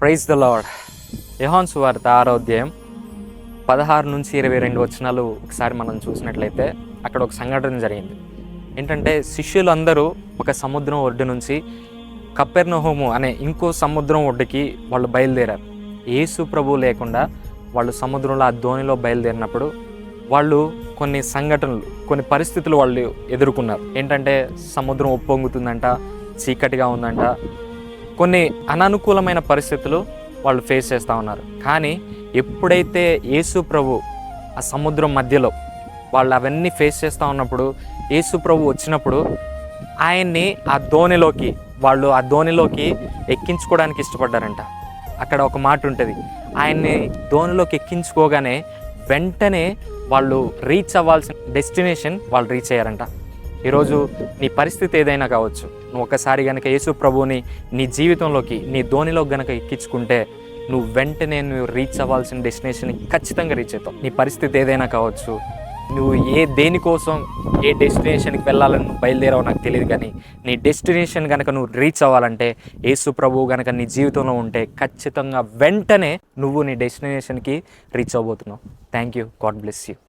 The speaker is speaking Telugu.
Praise the lord. యోహాను సువార్త 6వ అధ్యాయం 16 నుంచి 22 వచనాలు ఒకసారి మనం చూసినట్లయితే అక్కడ ఒక సంఘటన జరిగింది. ఏంటంటే శిష్యులందరూ ఒక సముద్రం ఒడ్డు నుంచి కపెర్నహూము అనే ఇంకో సముద్రం ఒడ్డుకి వాళ్ళు బయలుదేరారు. యేసు ప్రభువు లేకుండా వాళ్ళు సముద్రంలో ఆ ధోనిలో బయలుదేరినప్పుడు వాళ్ళు కొన్ని సంఘటనలు, కొన్ని పరిస్థితులు వాళ్ళు ఎదుర్కొన్నారు. ఏంటంటే సముద్రం ఉప్పొంగుతుందంట, చీకటిగా ఉందంట, కొన్ని అననుకూలమైన పరిస్థితులు వాళ్ళు ఫేస్ చేస్తూ ఉన్నారు. కానీ ఎప్పుడైతే యేసు ప్రభు ఆ సముద్రం మధ్యలో వాళ్ళు అవన్నీ ఫేస్ చేస్తూ ఉన్నప్పుడు యేసు ప్రభు వచ్చినప్పుడు ఆయన్ని ఆ ధోనిలోకి ఎక్కించుకోవడానికి ఇష్టపడ్డారంట. అక్కడ ఒక మాట ఉంటుంది, ఆయన్ని ధోనిలోకి ఎక్కించుకోగానే వెంటనే వాళ్ళు రీచ్ అవ్వాల్సిన డెస్టినేషన్ వాళ్ళు రీచ్ అయ్యారంట. ఈరోజు నీ పరిస్థితి ఏదైనా కావచ్చు, నువ్వు ఒకసారి కనుక యేసు ప్రభువుని నీ జీవితంలోకి, నీ ధోనిలోకి గనక ఎక్కించుకుంటే నువ్వు వెంటనే రీచ్ అవ్వాల్సిన డెస్టినేషన్కి ఖచ్చితంగా రీచ్ అవుతావు. నీ పరిస్థితి ఏదైనా కావచ్చు, నువ్వు దేనికోసం ఏ డెస్టినేషన్కి వెళ్ళాలని నువ్వు బయలుదేరావో నాకు తెలియదు, కానీ నీ డెస్టినేషన్ కనుక నువ్వు రీచ్ అవ్వాలంటే యేసు ప్రభువు కనుక నీ జీవితంలో ఉంటే ఖచ్చితంగా వెంటనే నువ్వు నీ డెస్టినేషన్కి రీచ్ అవ్వబోతున్నావు. Thank you. God bless you.